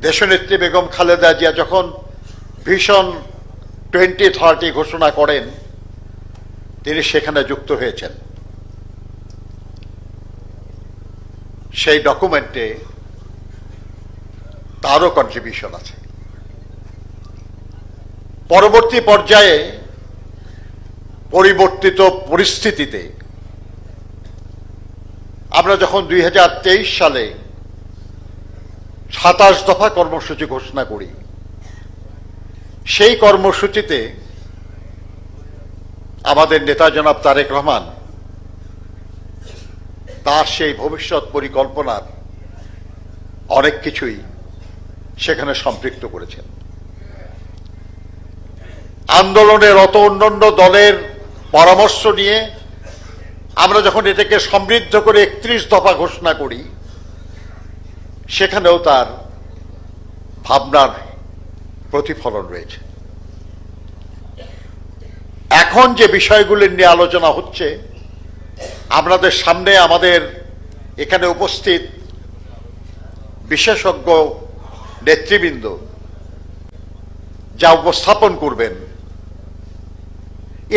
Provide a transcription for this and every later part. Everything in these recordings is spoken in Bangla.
দেশনেত্রী বেগম খালেদা জিয়া যখন ভিশন 2030 ঘোষণা করেন, তিনি সেখানে যুক্ত হয়েছেন। সেই ডকুমেন্টে তারও কন্ট্রিবিউশন আছে। পরবর্তী পর্যায়ে পরিবর্তিত পরিস্থিতিতে আমরা যখন 2023 সালে 27 দফা কর্মসূচি ঘোষণা করি, সেই কর্মসূচিতে আমাদের নেতা জনাব তারেক রহমান তার সেই ভবিষ্যৎ পরিকল্পনার অনেক কিছুই সেখানে সম্পৃক্ত করেছেন। আন্দোলনের অন্যান্য দলের পরামর্শ নিয়ে আমরা যখন এটাকে সমৃদ্ধ করে 31 দফা ঘোষণা করি, সেখানেও তার ভাবনার প্রতিফলন রয়েছে। এখন যে বিষয়গুলি নিয়ে আলোচনা হচ্ছে, আপনাদের সামনে আমাদের এখানে উপস্থিত বিশেষজ্ঞ নেতৃবৃন্দ যা উপস্থাপন করবেন,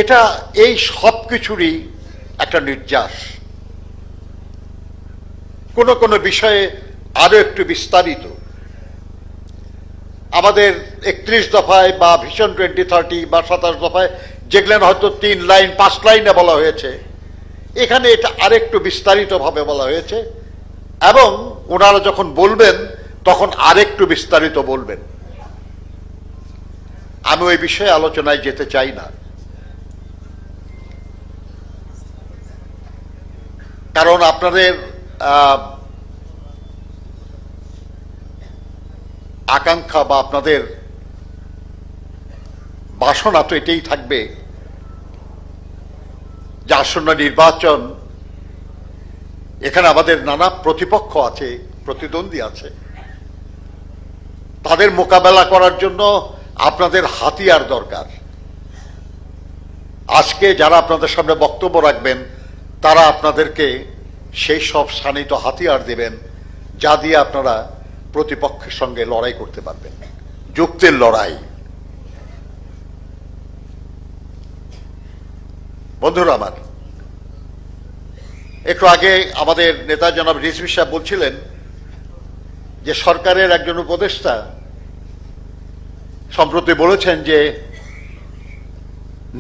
এটা এই সব কিছুরই একটা নির্যাস। কোন কোন বিষয়ে আরো একটু বিস্তারিত আমাদের 31 দফায় বা ভিশন 2030 বা 27 দফায় যেগুলো হয়তো 3 লাইন 5 লাইনে বলা হয়েছে, এখানে এটা আরেকটু বিস্তারিত ভাবে বলা হয়েছে, এবং ওনারা যখন বলবেন তখন আরেকটু বিস্তারিত বলবেন। আমি ওই বিষয়ে আলোচনায় যেতে চাই না, কারণ আপনাদের আকাঙ্ক্ষা বা আপনাদের বাসনা তো এটাই থাকবে যে আসন্ন নির্বাচন, এখানে আমাদের নানা প্রতিপক্ষ আছে, প্রতিদ্বন্দ্বী আছে, তাদের মোকাবেলা করার জন্য আপনাদের হাতিয়ার দরকার। আজকে যারা আপনাদের সামনে বক্তব্য রাখবেন, তারা আপনাদেরকে সেই সব শানিত হাতিয়ার দেবেন, যা দিয়ে আপনারা প্রতিপক্ষের সঙ্গে লড়াই করতে পারবেন। যুক্তির লড়াই। বন্ধুরা আমার, একটু আগে আমাদের নেতা জনাব রিজভী সাহেব বলছিলেন যে সরকারের একজন উপদেষ্টা সম্প্রতি বলেছেন যে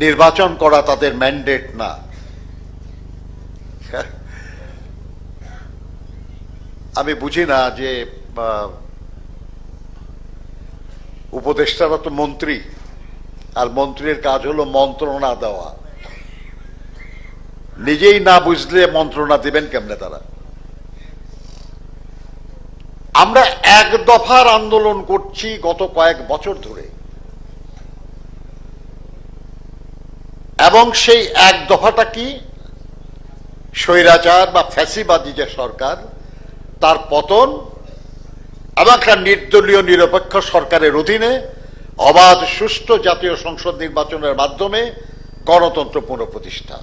নির্বাচন করা তাদের ম্যান্ডেট না। আমি বুঝি না যে উপদেষ্টারা তো মন্ত্রী, আর মন্ত্রীর কাজ হলো মন্ত্রণা দেওয়া। নিজেই না বুঝলে মন্ত্রণা দিবেন কেমনে তারা? আমরা এক দফার আন্দোলন করছি গত কয়েক বছর ধরে, এবং সেই এক দফাটা কি? স্বৈরাচার বা ফ্যাসিবাদী যে সরকার, তার পতন এবং একটা নির্দলীয় নিরপেক্ষ সরকারের অধীনে অবাধ সুষ্ঠু জাতীয় সংসদ নির্বাচনের মাধ্যমে গণতন্ত্র পুনঃপ্রতিষ্ঠা।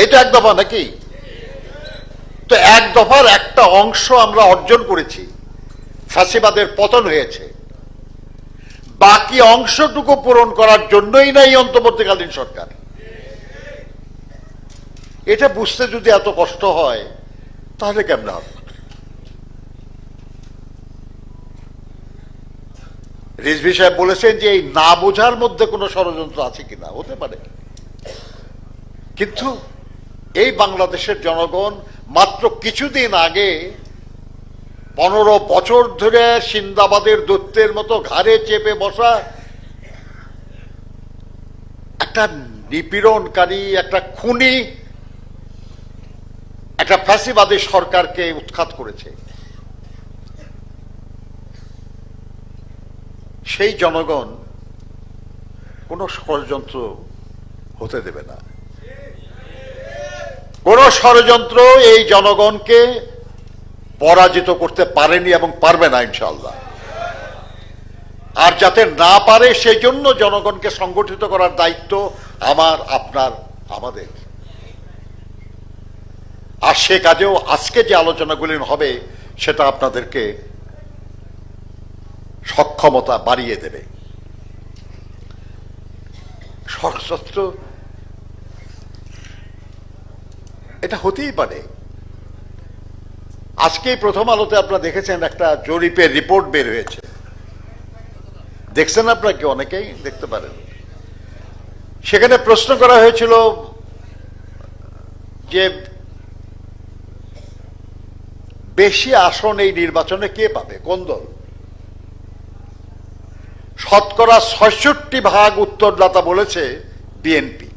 এটা এক দফা নাকি? তো এক দফার একটা অংশ আমরা অর্জন করেছি, ফ্যাসিবাদের পতন হয়েছে। বাকি অংশটুকু পূরণ করার জন্যই না এই অন্তর্বর্তীকালীন সরকার। এটা বুঝতে যদি এত কষ্ট হয়, তাহলে কেমন হবে? রিজভী সাহেব বলেছেন যে এই না বোঝার মধ্যে কোনো ষড়যন্ত্র আছে কিনা, হতে পারে, কিন্তু এই বাংলাদেশের জনগণ মাত্র কিছুদিন আগে 15 বছর ধরে সিন্দাবাদের দৈত্যের মতো ঘাড়ে চেপে বসা একটা নিপীড়নকারী, একটা খুনি, একটা ফ্যাসিবাদী সরকারকে উৎখাত করেছে। সেই জনগণ কোনো ষড়যন্ত্র হতে দেবে না। কোন ষড়যন্ত্র এই জনগণকে পরাজিত করতে পারেনি এবং পারবে না ইনশাআল্লাহ। আর যাতে না পারে সেই জন্য জনগণকে সংগঠিত করার দায়িত্ব আমার, আপনার, আমাদের। আর সে কাজেও আজকে যে আলোচনাগুলি হবে সেটা আপনাদেরকে সক্ষমতা বাড়িয়ে দেবে। ষড়যন্ত্র এটা হতেই পারে। আজকেই প্রথম আলোতে আপনারা দেখেছেন একটা জরিপের রিপোর্ট বের হয়েছে, দেখছেন আপনারা কি? অনেকেই দেখতে পারেন। সেখানে প্রশ্ন করা হয়েছিল যে বেশি আসন এই নির্বাচনে কে পাবে, কোন দল? শতকরা ৬৬% উত্তরদাতা বলেছে বিএনপি,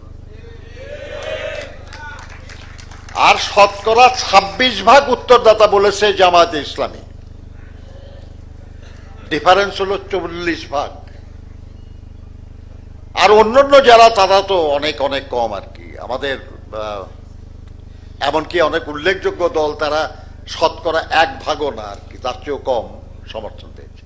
আর শতকরা ২৬% উত্তরদাতা বলেছে জামায়াতে ইসলামী। ডিফারেন্স হলো ৪০%। আর অন্যান্য যারা, তারা তো অনেক অনেক কম আর কি। আমাদের এমনকি অনেক উল্লেখযোগ্য দল, তারা শতকরা ১% না আর কি, তার চেয়েও কম সমর্থন পেয়েছে।